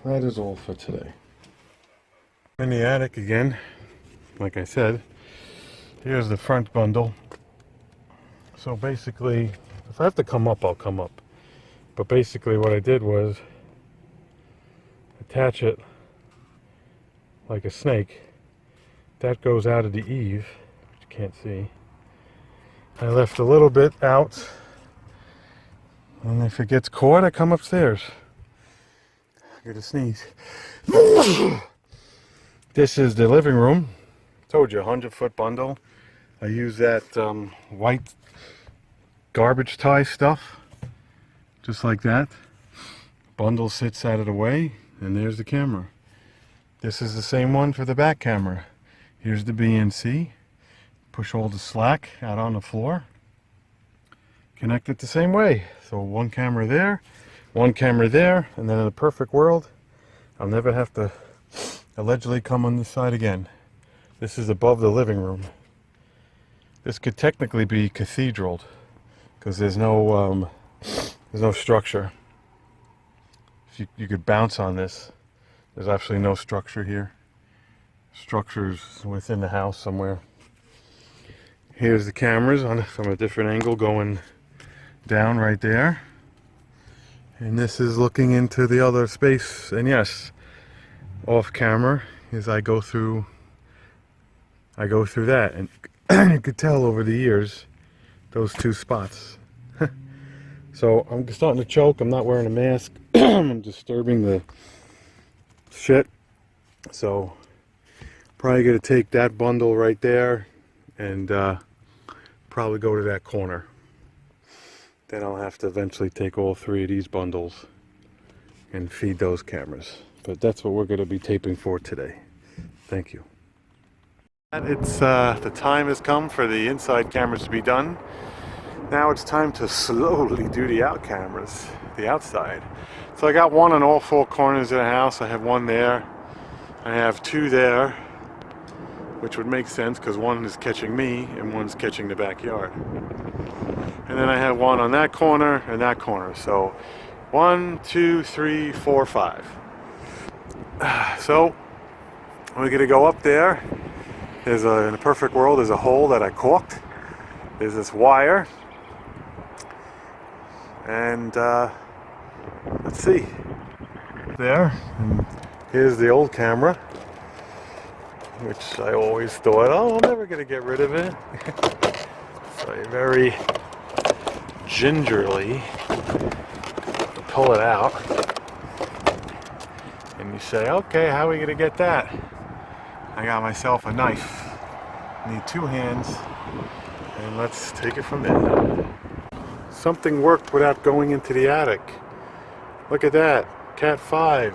that is all for today. In the attic again, like I said, here's the front bundle. So basically, if I have to come up, I'll come up. But basically what I did was attach it like a snake. That goes out of the eave, which you can't see. I left a little bit out, and if it gets caught, I come upstairs. I gotta sneeze. This is the living room. Told you, 100-foot bundle. I use that white garbage tie stuff, just like that. Bundle sits out of the way, and there's the camera. This is the same one for the back camera. Here's the BNC. Push all the slack out on the floor. Connect it the same way. So one camera there, one camera there, and then in a perfect world, I'll never have to allegedly come on this side again. This is above the living room. This could technically be cathedraled because there's no structure. If you could bounce on this. There's absolutely no structure here. Structure's within the house somewhere. Here's the cameras from a different angle going down right there. And this is looking into the other space. And yes, off camera is I go through that. And you could tell over the years, those two spots. So I'm starting to choke. I'm not wearing a mask. I'm disturbing the shit. So probably gonna take that bundle right there and probably go to that corner. Then I'll have to eventually take all three of these bundles and feed those cameras. But that's what we're gonna be taping for today. Thank you. It's the time has come for the inside cameras to be done. Now it's time to slowly do the out cameras, the outside. So I got one on all four corners of the house. I have one there. I have two there, which would make sense because one is catching me and one's catching the backyard. And then I have one on that corner and that corner. So 1, 2, 3, 4, 5. So we're gonna go up there. In a perfect world, there's a hole that I caulked. There's this wire. And let's see. There, and here's the old camera, which I always thought, oh, I'm never gonna get rid of it. So you very gingerly pull it out, and you say, okay, how are we gonna get that? I got myself a knife. Need 2 hands, and let's take it from there. Something worked without going into the attic. Look at that. Cat 5.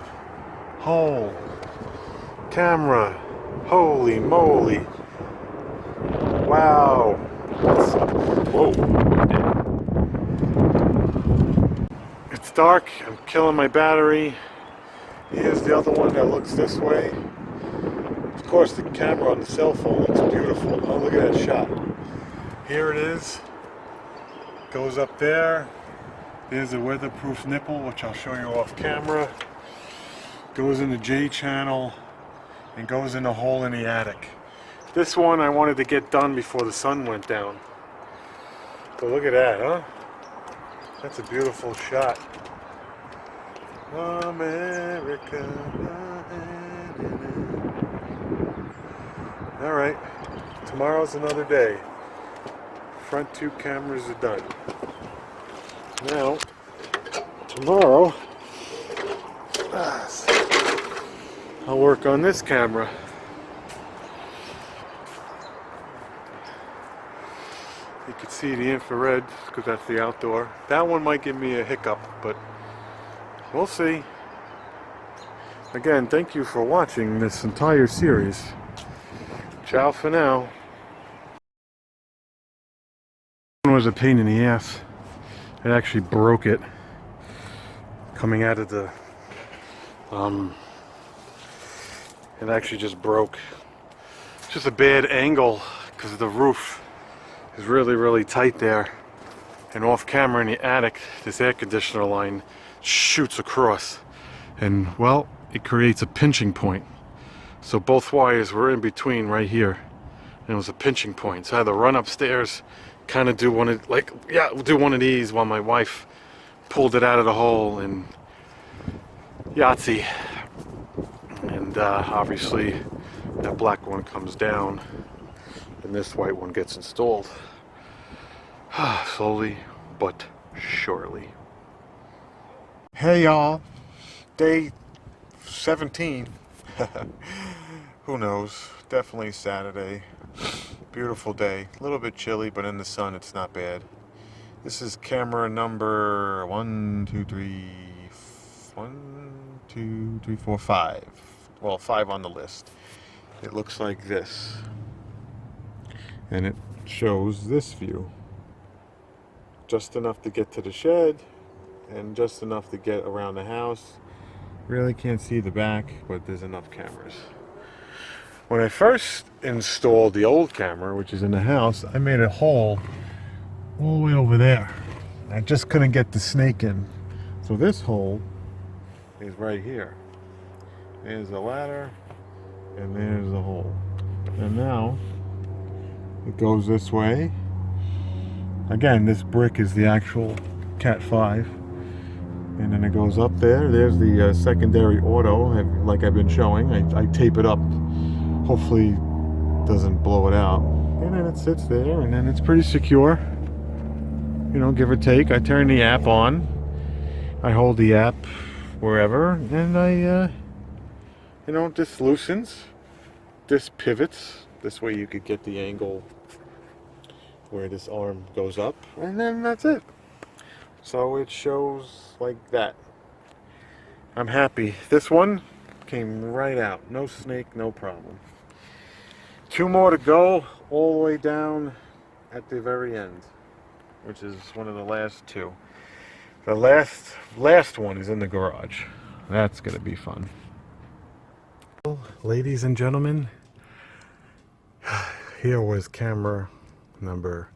Hole. Camera. Holy moly. Wow. Whoa. It's dark. I'm killing my battery. Here's the other one that looks this way. Of course, the camera on the cell phone looks beautiful. Oh, look at that shot. Here it is. Goes up there. There's a weatherproof nipple, which I'll show you off camera. Goes in the J channel and goes in a hole in the attic. This one I wanted to get done before the sun went down. So look at that, huh? That's a beautiful shot. America. Alright, tomorrow's another day. Front 2 cameras are done. Now, tomorrow, I'll work on this camera. You can see the infrared because that's the outdoor. That one might give me a hiccup, but we'll see. Again, thank you for watching this entire series. Ciao for now. It was a pain in the ass. It actually broke it coming out of the it actually just broke. It's just a bad angle because the roof is really tight there, and off camera in the attic this air conditioner line shoots across, and well, it creates a pinching point. So both wires were in between right here. And it was a pinching point. So I had to run upstairs, kind of do one of, do one of these while my wife pulled it out of the hole and Yahtzee. And obviously that black one comes down and this white one gets installed. Slowly but surely. Hey y'all, day 17. Who knows? Definitely Saturday. Beautiful day. A little bit chilly, but in the sun it's not bad. This is camera number 5. Well, 5 on the list. It looks like this. And it shows this view. Just enough to get to the shed and just enough to get around the house. Really can't see the back, but there's enough cameras. When I first installed the old camera, which is in the house, I made a hole all the way over there. I just couldn't get the snake in. So this hole is right here. There's the ladder, and there's the hole. And now, it goes this way. Again, this brick is the actual Cat 5. And then it goes up there. There's the secondary auto, like I've been showing. I tape it up. Hopefully doesn't blow it out. And then it sits there, and then it's pretty secure. You know, give or take. I turn the app on. I hold the app wherever, and this loosens. This pivots. This way you could get the angle where this arm goes up, and then that's it. So it shows like that. I'm happy. This one came right out. No snake, no problem. 2 more to go, all the way down at the very end, which is one of the last 2. The last one is in the garage. That's gonna be fun. Well, ladies and gentlemen, here was camera number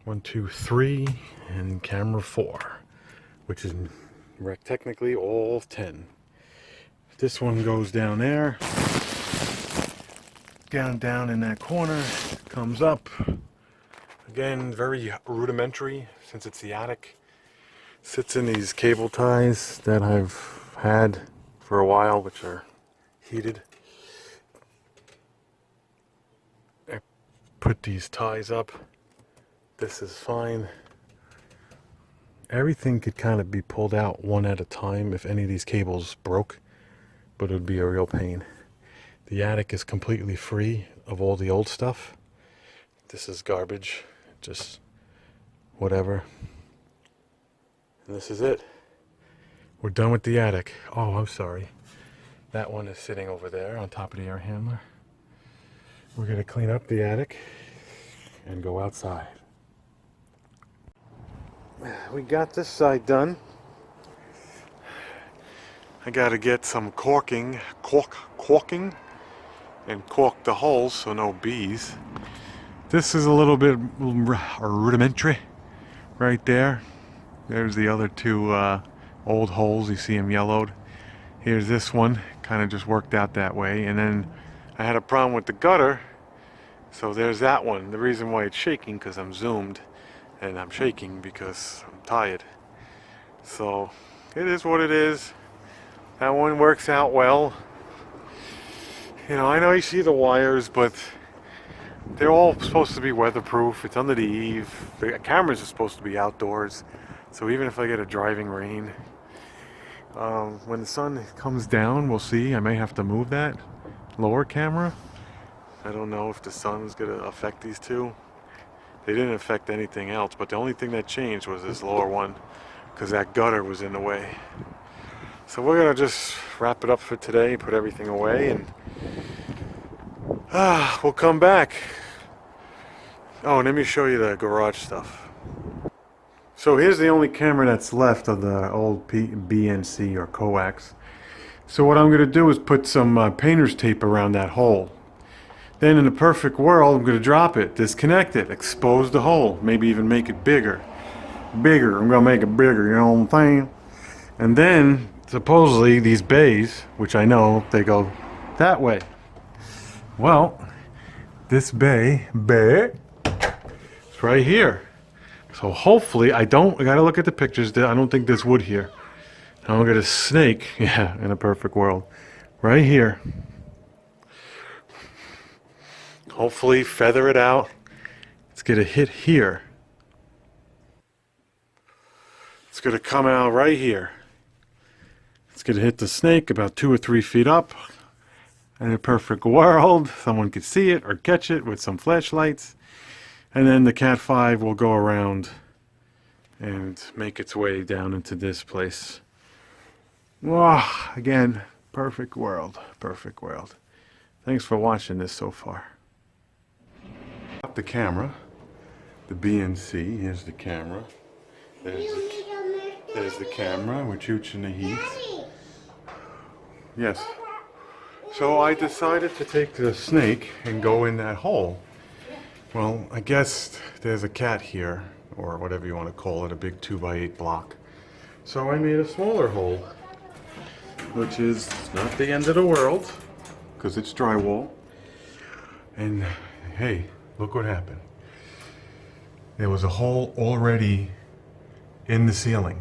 1, 2, 3, and camera 4, which is technically all 10. This one goes down there, down in that corner, comes up. Again, very rudimentary since it's the attic. Sits in these cable ties that I've had for a while, which are heated. I put these ties up. This is fine. Everything could kind of be pulled out one at a time if any of these cables broke, but it would be a real pain. The attic is completely free of all the old stuff. This is garbage, just whatever. And this is it. We're done with the attic. Oh, I'm sorry. That one is sitting over there on top of the air handler. We're gonna clean up the attic and go outside. We got this side done. I gotta get some caulking, and caulk the holes so no bees. This is a little bit rudimentary right there. There's the other 2 old holes. You see them yellowed. Here's this one, kind of just worked out that way. And then I had a problem with the gutter, so there's that one. The reason why it's shaking because I'm zoomed, and I'm shaking because I'm tired. So it is what it is. That one works out well. You know, I know you see the wires, but they're all supposed to be weatherproof. It's under the eave. The cameras are supposed to be outdoors. So even if I get a driving rain, when the sun comes down, we'll see. I may have to move that lower camera. I don't know if the sun is going to affect these 2. They didn't affect anything else, but the only thing that changed was this lower one because that gutter was in the way. So we're going to just wrap it up for today, put everything away, and we'll come back. Oh, and let me show you the garage stuff. So here's the only camera that's left of the old BNC or coax. So what I'm going to do is put some painter's tape around that hole. Then in a perfect world, I'm going to drop it, disconnect it, expose the hole, maybe even make it bigger. I'm going to make it bigger, you know what I'm saying? And then supposedly these bays, which I know they go that way. Well, this bay is right here. So hopefully I gotta look at the pictures. I don't think there's wood here. I don't get a snake. Yeah, in a perfect world. Right here. Hopefully feather it out. Let's get a hit here. It's gonna come out right here. It's gonna hit the snake about 2 or 3 feet up. In a perfect world, someone could see it or catch it with some flashlights. And then the Cat 5 will go around and make its way down into this place. Wow, again, perfect world, perfect world. Thanks for watching this so far. Up the camera, the BNC, here's the camera. There's the camera, we're chooching the heat. Yes. So I decided to take the snake and go in that hole. Well, I guess there's a cat here, or whatever you want to call it, a big 2x8 block. So I made a smaller hole, which is not the end of the world, because it's drywall. And hey, look what happened. There was a hole already in the ceiling,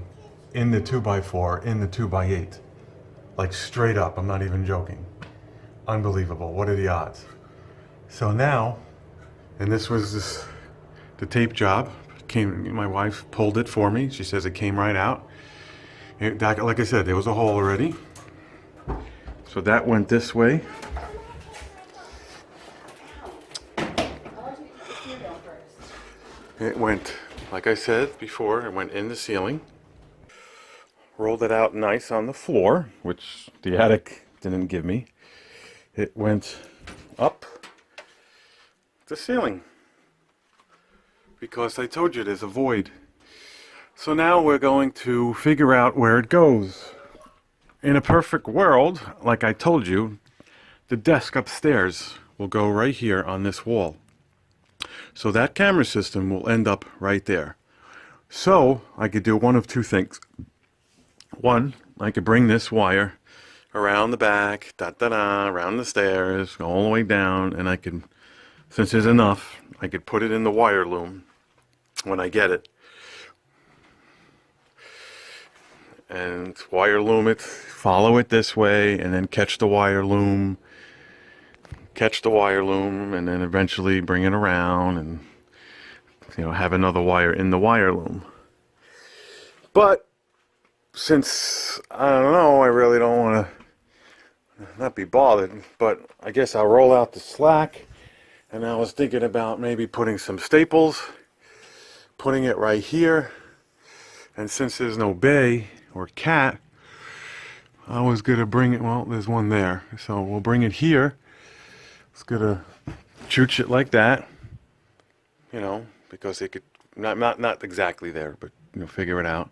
in the 2x4, in the 2x8. Like straight up, I'm not even joking. Unbelievable, what are the odds? So now, and this was the tape job. My wife pulled it for me. She says it came right out. Like I said, there was a hole already. So that went this way. It went, like I said before, it went in the ceiling. Rolled it out nice on the floor, which the attic didn't give me. It went up the ceiling, because I told you there's a void. So now we're going to figure out where it goes. In a perfect world, like I told you, the desk upstairs will go right here on this wall. So that camera system will end up right there. So I could do one of two things. One, I could bring this wire around the back, around the stairs, all the way down, and I could, since there's enough, I could put it in the wire loom when I get it. And wire loom it, follow it this way, and then catch the wire loom, and then eventually bring it around and, you know, have another wire in the wire loom. But since, I don't know, I really don't want to not be bothered, but I guess I'll roll out the slack. And I was thinking about maybe putting some staples, putting it right here. And since there's no bay or cat, I was going to bring it, well, there's one there. So we'll bring it here. It's going to chooch it like that, you know, because it could, not exactly there, but, you know, figure it out.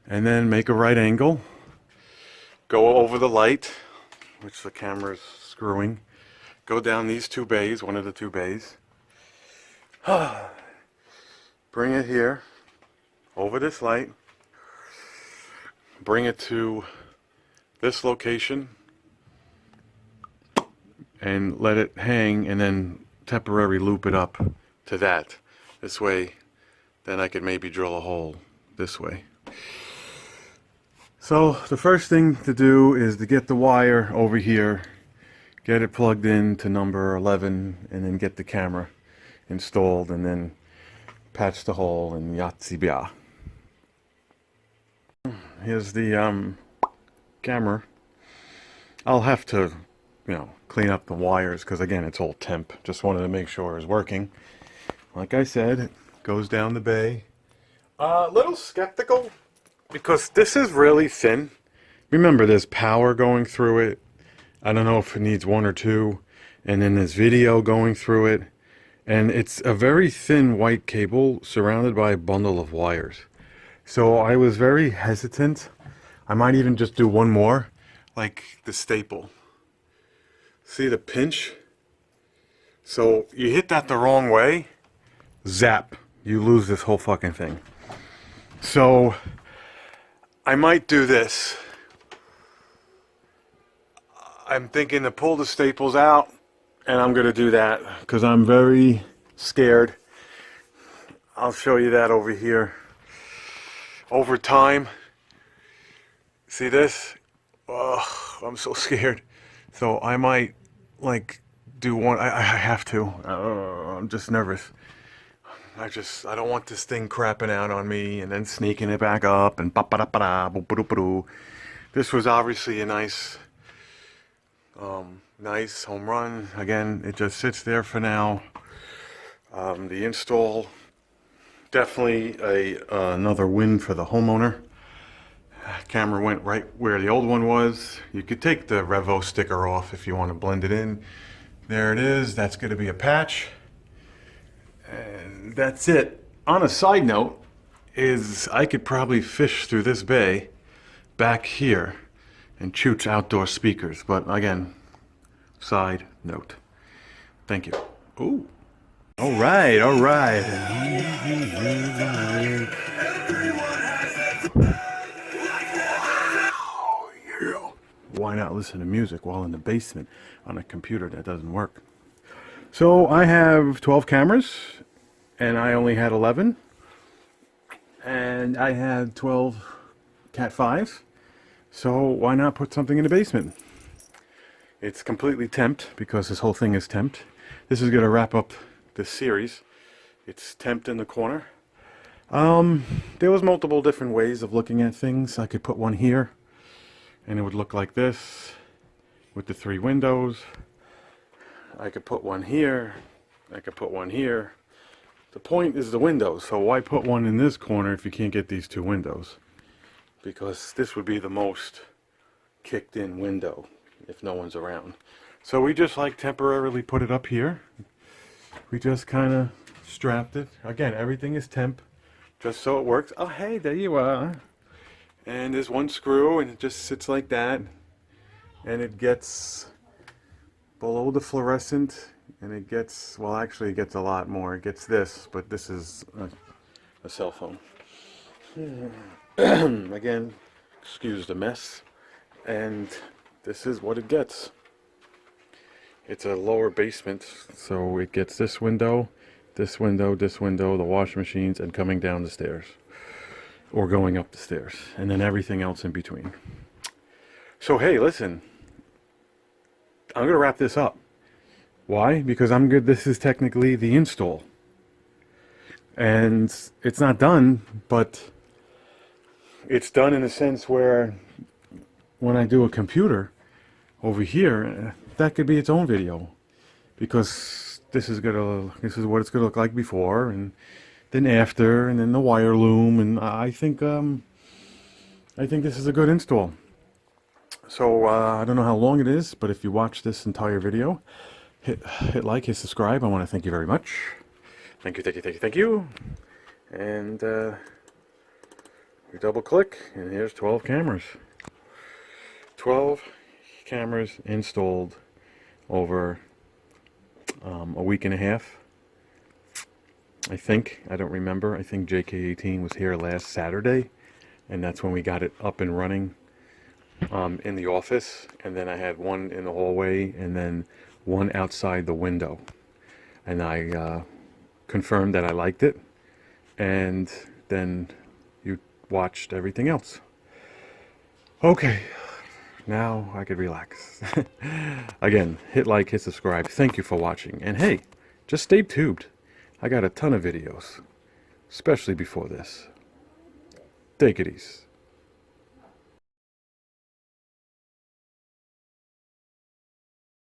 And then make a right angle, go over the light, which the camera's screwing, go down these two bays, one of the two bays, bring it here, over this light, bring it to this location, and let it hang, and then temporary loop it up to that. This way, then I could maybe drill a hole this way. So the first thing to do is to get the wire over here, get it plugged in to number 11, and then get the camera installed, and then patch the hole, and yahtzee bia. Here's the camera. I'll have to, you know, clean up the wires, because again, it's all temp. Just wanted to make sure it was working. Like I said, it goes down the bay. A little skeptical, because this is really thin. Remember, there's power going through it. I don't know if it needs one or two. And then there's video going through it. And it's a very thin white cable surrounded by a bundle of wires. So I was very hesitant. I might even just do one more, like the staple. See the pinch? So you hit that the wrong way, zap, you lose this whole fucking thing. So I might do this. I'm thinking to pull the staples out, and I'm going to do that because I'm very scared. I'll show you that over here. Over time, see this? Oh, I'm so scared. So I might like do one. I have to. I'm just nervous. I don't want this thing crapping out on me and then sneaking it back up and this was obviously a nice nice home run. Again, it just sits there for now. The install, definitely another win for the homeowner. Camera went right where the old one was. You could take the REVO sticker off if you want to blend it in. There it is. That's going to be a patch. And that's it. On a side note, is I could probably fish through this bay back here and chooch outdoor speakers. But again, side note. Thank you. Ooh. All right, all right. Oh, yeah. Why not listen to music while in the basement on a computer that doesn't work? So I have 12 cameras, and I only had 11. And I had 12 Cat 5s. So why not put something in the basement? It's completely temped because this whole thing is temped. This is going to wrap up this series. It's temped in the corner. There was multiple different ways of looking at things. I could put one here, and it would look like this with the 3 windows. I could put one here. I could put one here. The point is the windows, so why put one in this corner if you can't get these 2 windows? Because this would be the most kicked in window if no one's around. So we just like temporarily put it up here. We just kind of strapped it. Again, everything is temp, just so it works. Oh, hey, there you are. And there's one screw, and it just sits like that. And it gets below the fluorescent, and it gets, well, actually it gets a lot more. It gets this, but this is a cell phone. Again, excuse the mess. And this is what it gets. It's a lower basement, so it gets this window, this window, this window, the washing machines, and coming down the stairs. Or going up the stairs. And then everything else in between. So hey, listen. I'm going to wrap this up. Why? Because I'm good. This is technically the install. And it's not done, but it's done in a sense where when I do a computer over here, that could be its own video. Because this is what it's gonna look like before, and then after, and then the wire loom, and I think this is a good install. So I don't know how long it is, but if you watch this entire video, hit like, hit subscribe. I want to thank you very much. Thank you, thank you, thank you, thank you. And we double click, and here's 12 cameras. 12 cameras installed over a week and a half. I think, I don't remember. I think JK18 was here last Saturday, and that's when we got it up and running. In the office, and then I had one in the hallway, and then one outside the window, and I confirmed that I liked it, and then you watched everything else. Okay, now I could relax. Again, hit like, hit subscribe. Thank you for watching, and hey, just stay tuned. I got a ton of videos, especially before this. Take it easy.